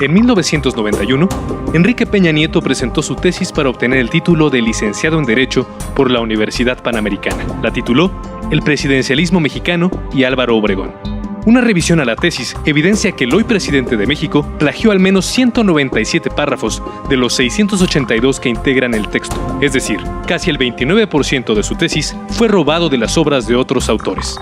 En 1991, Enrique Peña Nieto presentó su tesis para obtener el título de licenciado en Derecho por la Universidad Panamericana. La tituló El presidencialismo mexicano y Álvaro Obregón. Una revisión a la tesis evidencia que el hoy presidente de México plagió al menos 197 párrafos de los 682 que integran el texto. Es decir, casi el 29% de su tesis fue robado de las obras de otros autores.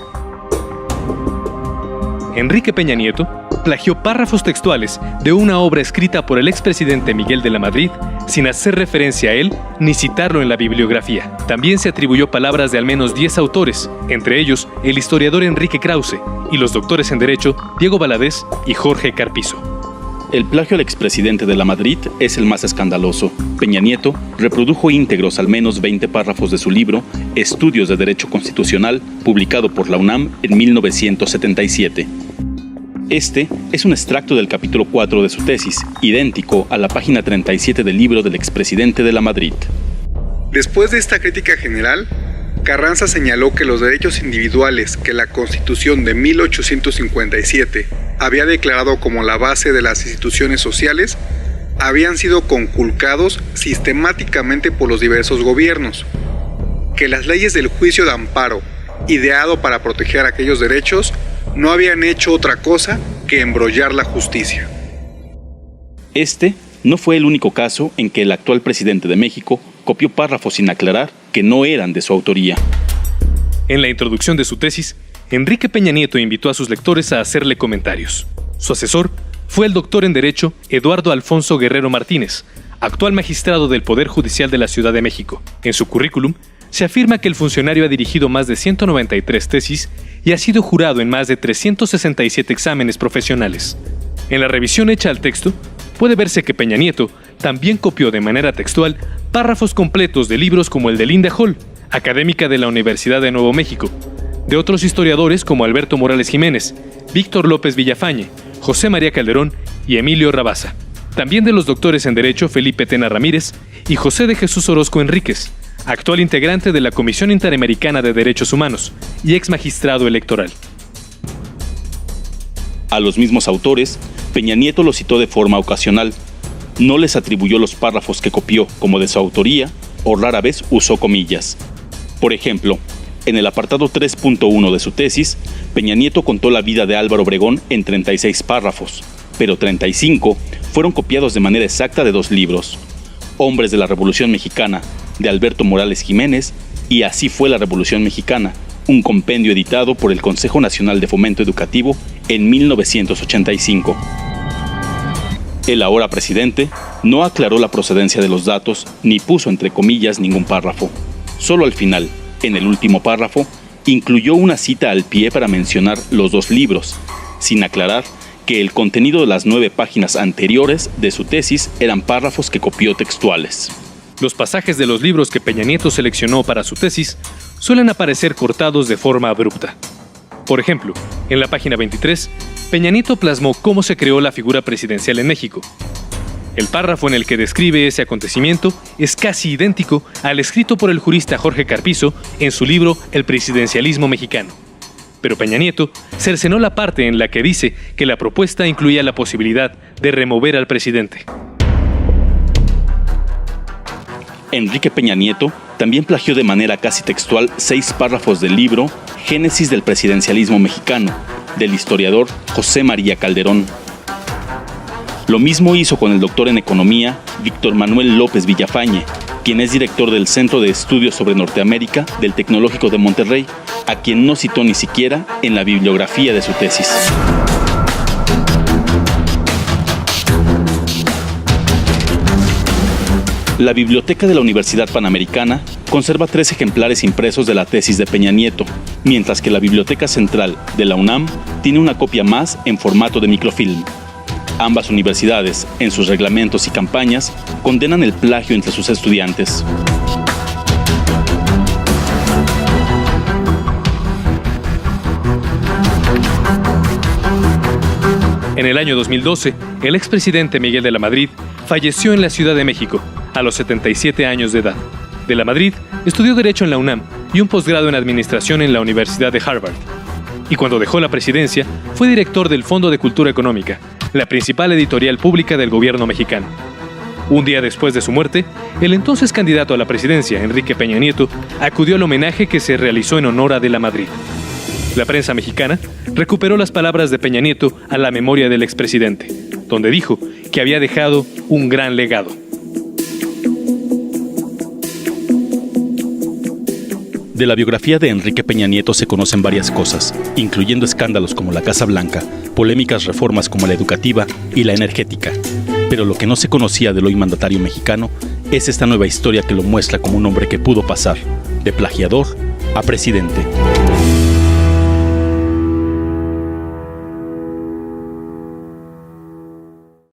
Enrique Peña Nieto plagió párrafos textuales de una obra escrita por el expresidente Miguel de la Madrid sin hacer referencia a él ni citarlo en la bibliografía. También se atribuyó palabras de al menos 10 autores, entre ellos el historiador Enrique Krause y los doctores en Derecho Diego Valadez y Jorge Carpizo. El plagio al expresidente de la Madrid es el más escandaloso. Peña Nieto reprodujo íntegros al menos 20 párrafos de su libro Estudios de Derecho Constitucional, publicado por la UNAM en 1977. Este es un extracto del capítulo 4 de su tesis, idéntico a la página 37 del libro del expresidente de la Madrid. Después de esta crítica general, Carranza señaló que los derechos individuales que la Constitución de 1857 había declarado como la base de las instituciones sociales habían sido conculcados sistemáticamente por los diversos gobiernos, que las leyes del juicio de amparo, ideado para proteger aquellos derechos, no habían hecho otra cosa que embrollar la justicia. Este no fue el único caso en que el actual presidente de México copió párrafos sin aclarar que no eran de su autoría. En la introducción de su tesis, Enrique Peña Nieto invitó a sus lectores a hacerle comentarios. Su asesor fue el doctor en Derecho Eduardo Alfonso Guerrero Martínez, actual magistrado del Poder Judicial de la Ciudad de México. En su currículum, se afirma que el funcionario ha dirigido más de 193 tesis y ha sido jurado en más de 367 exámenes profesionales. En la revisión hecha al texto, puede verse que Peña Nieto también copió de manera textual párrafos completos de libros como el de Linda Hall, académica de la Universidad de Nuevo México, de otros historiadores como Alberto Morales Jiménez, Víctor López Villafañe, José María Calderón y Emilio Rabasa. También de los doctores en Derecho Felipe Tena Ramírez y José de Jesús Orozco Enríquez, actual integrante de la Comisión Interamericana de Derechos Humanos y ex magistrado electoral. A los mismos autores, Peña Nieto los citó de forma ocasional. No les atribuyó los párrafos que copió como de su autoría o rara vez usó comillas. Por ejemplo, en el apartado 3.1 de su tesis, Peña Nieto contó la vida de Álvaro Obregón en 36 párrafos, pero 35 fueron copiados de manera exacta de 2 libros: Hombres de la Revolución Mexicana, de Alberto Morales Jiménez, y Así fue la Revolución Mexicana, un compendio editado por el Consejo Nacional de Fomento Educativo en 1985. El ahora presidente no aclaró la procedencia de los datos ni puso entre comillas ningún párrafo. Solo al final, en el último párrafo, incluyó una cita al pie para mencionar los 2 libros, sin aclarar que el contenido de las 9 páginas anteriores de su tesis eran párrafos que copió textuales. Los pasajes de los libros que Peña Nieto seleccionó para su tesis suelen aparecer cortados de forma abrupta. Por ejemplo, en la página 23, Peña Nieto plasmó cómo se creó la figura presidencial en México. El párrafo en el que describe ese acontecimiento es casi idéntico al escrito por el jurista Jorge Carpizo en su libro El presidencialismo mexicano. Pero Peña Nieto cercenó la parte en la que dice que la propuesta incluía la posibilidad de remover al presidente. Enrique Peña Nieto también plagió de manera casi textual 6 párrafos del libro Génesis del presidencialismo mexicano, del historiador José María Calderón. Lo mismo hizo con el doctor en Economía Víctor Manuel López Villafañe, quien es director del Centro de Estudios sobre Norteamérica del Tecnológico de Monterrey, a quien no citó ni siquiera en la bibliografía de su tesis. La Biblioteca de la Universidad Panamericana conserva 3 ejemplares impresos de la tesis de Peña Nieto, mientras que la Biblioteca Central de la UNAM tiene una copia más en formato de microfilm. Ambas universidades, en sus reglamentos y campañas, condenan el plagio entre sus estudiantes. En el año 2012, el expresidente Miguel de la Madrid falleció en la Ciudad de México, a los 77 años de edad. De la Madrid, estudió Derecho en la UNAM y un posgrado en Administración en la Universidad de Harvard. Y cuando dejó la presidencia, fue director del Fondo de Cultura Económica, la principal editorial pública del gobierno mexicano. Un día después de su muerte, el entonces candidato a la presidencia, Enrique Peña Nieto, acudió al homenaje que se realizó en honor a De la Madrid. La prensa mexicana recuperó las palabras de Peña Nieto a la memoria del expresidente, donde dijo que había dejado un gran legado. De la biografía de Enrique Peña Nieto se conocen varias cosas, incluyendo escándalos como la Casa Blanca, polémicas reformas como la educativa y la energética. Pero lo que no se conocía del hoy mandatario mexicano es esta nueva historia que lo muestra como un hombre que pudo pasar de plagiador a presidente.